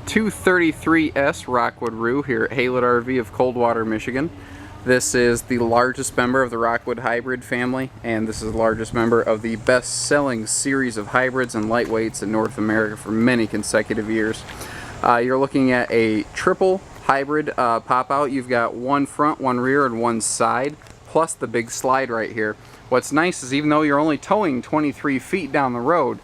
233S Rockwood Roo here at Haylett RV of Coldwater, Michigan. This is the largest member of the Rockwood hybrid family, and this is the largest member of the best-selling series of hybrids and lightweights in North America for many consecutive years. You're looking at a triple hybrid pop-out. You've got one front, one rear, and one side, plus the big slide right here. What's nice is even though you're only towing 23 feet down the road,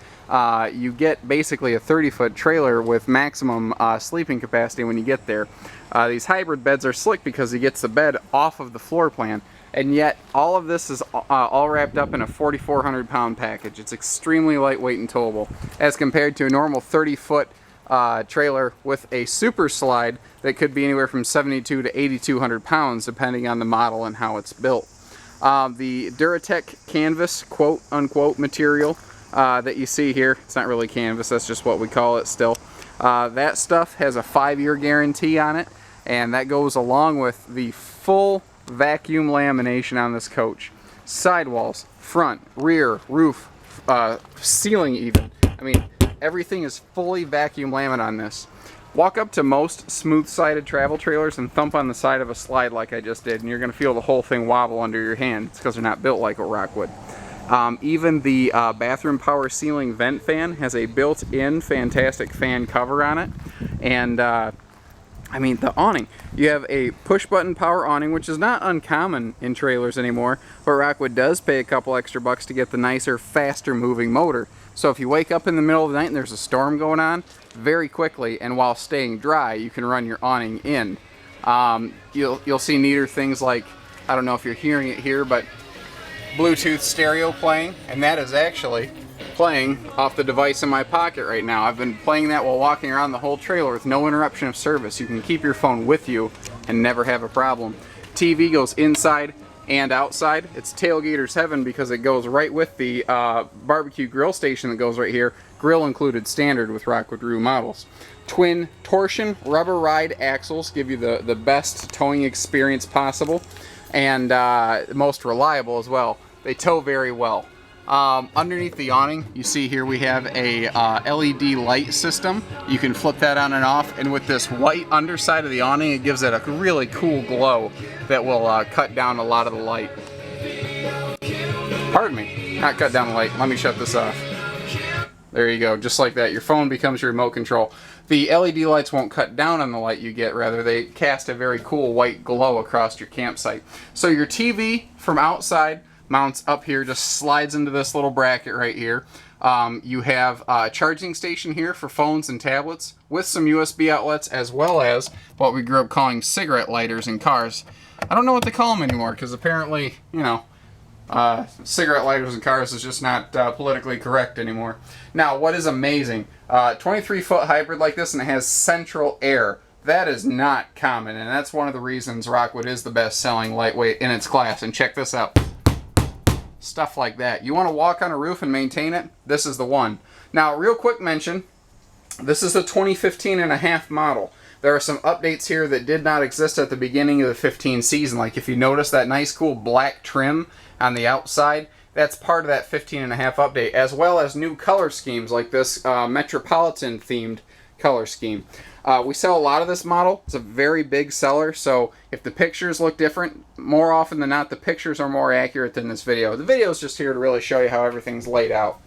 you get basically a 30-foot trailer with maximum sleeping capacity when you get there. These hybrid beds are slick because he gets the bed off of the floor plan, and yet all of this is all wrapped up in a 4,400-pound package. It's extremely lightweight and towable as compared to a normal 30-foot trailer with a super slide that could be anywhere from 72 to 8,200 pounds depending on the model and how it's built. The Duratec canvas quote-unquote material that you see here, it's not really canvas, that's just what we call it still. That stuff has a 5-year guarantee on it, and that goes along with the full vacuum lamination on this coach. Sidewalls, front, rear, roof, ceiling even. I mean, everything is fully vacuum laminated on this. Walk up to most smooth-sided travel trailers and thump on the side of a slide like I just did, and you're going to feel the whole thing wobble under your hand. It's because they're not built like a Rockwood. Even the bathroom power ceiling vent fan has a built-in fantastic fan cover on it. And I mean, the awning. You have a push-button power awning, which is not uncommon in trailers anymore, but Rockwood does pay a couple extra bucks to get the nicer, faster-moving motor. So if you wake up in the middle of the night and there's a storm going on, very quickly, and while staying dry, you can run your awning in. You'll see neater things like, I don't know if you're hearing it here, but Bluetooth stereo playing, and that is actually playing off the device in my pocket right now. I've been playing that while walking around the whole trailer with no interruption of service. You can keep your phone with you and never have a problem. TV goes inside and outside. It's tailgater's heaven because it goes right with the barbecue grill station that goes right here. Grill included standard with Rockwood Roo models. Twin torsion rubber ride axles give you the best towing experience possible, and most reliable as well. They tow very well. Underneath the awning, you see here we have a LED light system. You can flip that on and off, and with this white underside of the awning, it gives it a really cool glow that will cut down a lot of the light. Pardon me, not cut down the light. Let me shut this off. There you go, just like that. Your phone becomes your remote control. The LED lights won't cut down on the light you get, rather they cast a very cool white glow across your campsite. So your TV from outside mounts up here, just slides into this little bracket right here. You have a charging station here for phones and tablets with some USB outlets, as well as what we grew up calling cigarette lighters in cars. I don't know what they call them anymore because apparently, you know, cigarette lighters in cars is just not politically correct anymore. Now, what is amazing, 23-foot hybrid like this, and it has central air. That is not common, and that's one of the reasons Rockwood is the best-selling lightweight in its class. And check this out. Stuff like that. You want to walk on a roof and maintain it? This is the one. Now, real quick mention, this is the 2015 and a half model. There are some updates here that did not exist at the beginning of the 15 season. Like if you notice that nice cool black trim on the outside, that's part of that 15 and a half update, as well as new color schemes like this Metropolitan themed color scheme. We sell a lot of this model. It's a very big seller, so if the pictures look different, more often than not the pictures are more accurate than this video. The video is just here to really show you how everything's laid out.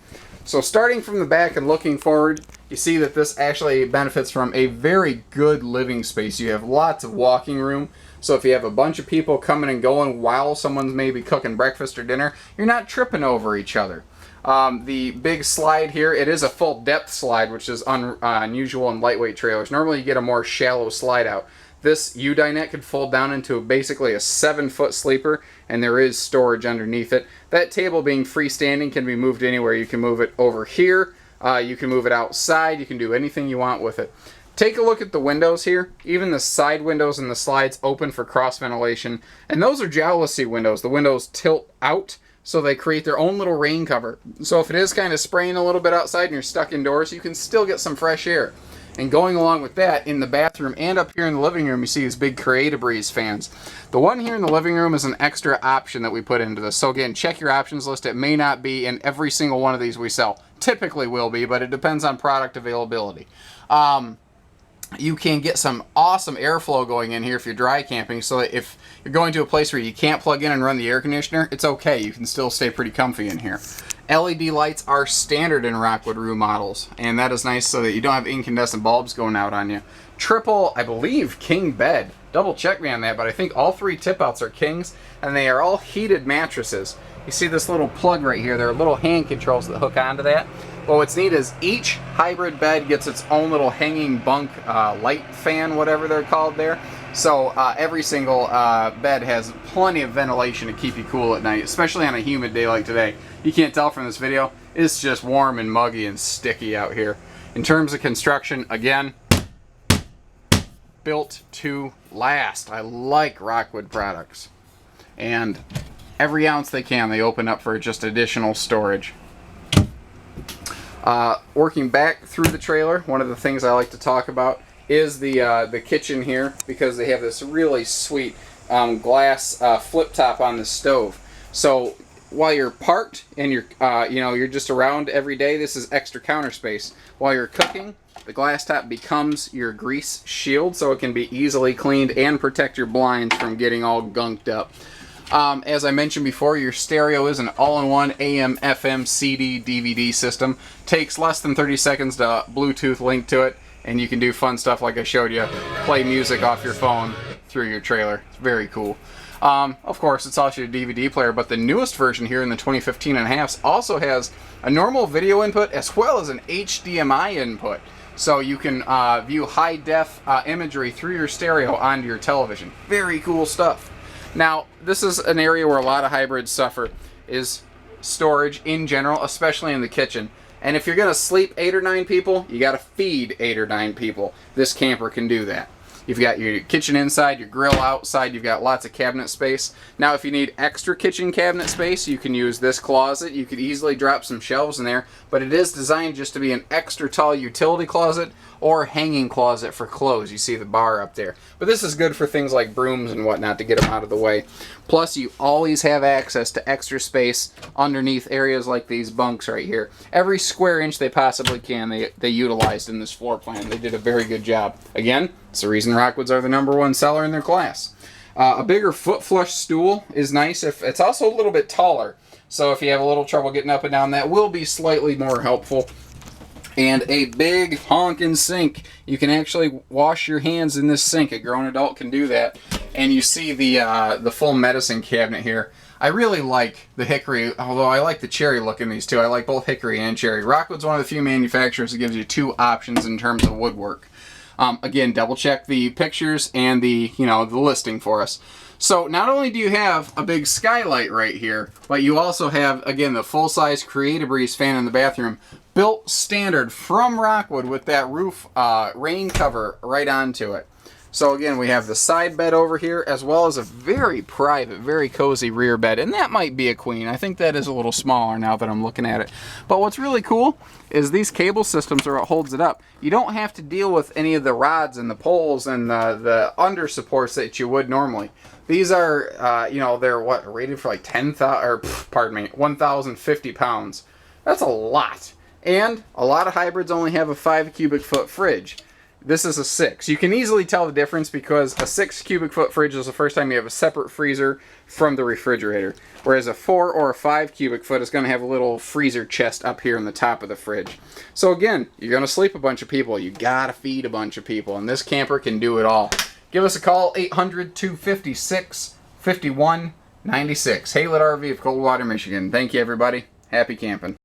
So starting from the back and looking forward, you see that this actually benefits from a very good living space. You have lots of walking room, so if you have a bunch of people coming and going while someone's maybe cooking breakfast or dinner, you're not tripping over each other. The big slide here, it is a full depth slide, which is unusual in lightweight trailers. Normally you get a more shallow slide out. This U-dinette could fold down into basically a 7-foot sleeper, and there is storage underneath it. That table being freestanding can be moved anywhere. You can move it over here, you can move it outside, you can do anything you want with it. Take a look at the windows here. Even the side windows and the slides open for cross ventilation, and those are jealousy windows. The windows tilt out, so they create their own little rain cover. So if it is kind of spraying a little bit outside and you're stuck indoors, you can still get some fresh air. And going along with that, in the bathroom and up here in the living room, you see these big Create-A-Breeze fans. The one here in the living room is an extra option that we put into this. So again, check your options list. It may not be in every single one of these we sell. Typically will be, but it depends on product availability. you can get some awesome airflow going in here if you're dry camping, so that if you're going to a place where you can't plug in and run the air conditioner, it's okay. You can still stay pretty comfy in here. LED lights are standard in Rockwood Roo models, and that is nice so that you don't have incandescent bulbs going out on you. Triple, I believe, king bed. Double check me on that, but I think all 3 tip outs are kings, and they are all heated mattresses. You see this little plug right here? There are little hand controls that hook onto that. But what's neat is each hybrid bed gets its own little hanging bunk light fan, whatever they're called there. So every single bed has plenty of ventilation to keep you cool at night, especially on a humid day like today. You can't tell from this video, it's just warm and muggy and sticky out here. In terms of construction, again, built to last. I like Rockwood products. And every ounce they can, they open up for just additional storage. Working back through the trailer, one of the things I like to talk about is the kitchen here, because they have this really sweet glass flip top on the stove. So while you're parked and you're just around every day, this is extra counter space. While you're cooking, the glass top becomes your grease shield, so it can be easily cleaned and protect your blinds from getting all gunked up. As I mentioned before, your stereo is an all-in-one AM, FM, CD, DVD system. Takes less than 30 seconds to Bluetooth link to it, and you can do fun stuff like I showed you. Play music off your phone through your trailer. It's very cool. Of course, it's also your DVD player, but the newest version here in the 2015 and a half also has a normal video input as well as an HDMI input. So you can view high-def imagery through your stereo onto your television. Very cool stuff. Now, this is an area where a lot of hybrids suffer, is storage in general, especially in the kitchen. And if you're going to sleep 8 or 9 people, you got to feed 8 or 9 people. This camper can do that. You've got your kitchen inside, your grill outside, you've got lots of cabinet space. Now, if you need extra kitchen cabinet space, you can use this closet. You could easily drop some shelves in there, but it is designed just to be an extra tall utility closet or hanging closet for clothes. You see the bar up there. But this is good for things like brooms and whatnot to get them out of the way. Plus, you always have access to extra space underneath areas like these bunks right here. Every square inch they possibly can, they utilized in this floor plan. They did a very good job. Again, it's the reason Rockwoods are the #1 seller in their class. A bigger foot flush stool is nice. It's also a little bit taller, so if you have a little trouble getting up and down, that will be slightly more helpful. And a big honking sink. You can actually wash your hands in this sink. A grown adult can do that. And you see the full medicine cabinet here. I really like the hickory, although I like the cherry look in these too. I like both hickory and cherry. Rockwood's one of the few manufacturers that gives you 2 options in terms of woodwork. Again, double check the pictures and the listing for us. So not only do you have a big skylight right here, but you also have, again, the full-size Create-A-Breeze fan in the bathroom, built standard from Rockwood with that roof rain cover right onto it. So again, we have the side bed over here, as well as a very private, very cozy rear bed. And that might be a queen. I think that is a little smaller now that I'm looking at it. But what's really cool is these cable systems are what holds it up. You don't have to deal with any of the rods and the poles and the under supports that you would normally. These are, they're what, rated for like 1,050 pounds. That's a lot. And a lot of hybrids only have a 5 cubic foot fridge. This is a 6. You can easily tell the difference because a 6 cubic foot fridge is the first time you have a separate freezer from the refrigerator. Whereas a 4 or a 5 cubic foot is going to have a little freezer chest up here in the top of the fridge. So again, you're going to sleep a bunch of people. You got to feed a bunch of people. And this camper can do it all. Give us a call, 800-256-5196. Haylett RV of Coldwater, Michigan. Thank you, everybody. Happy camping.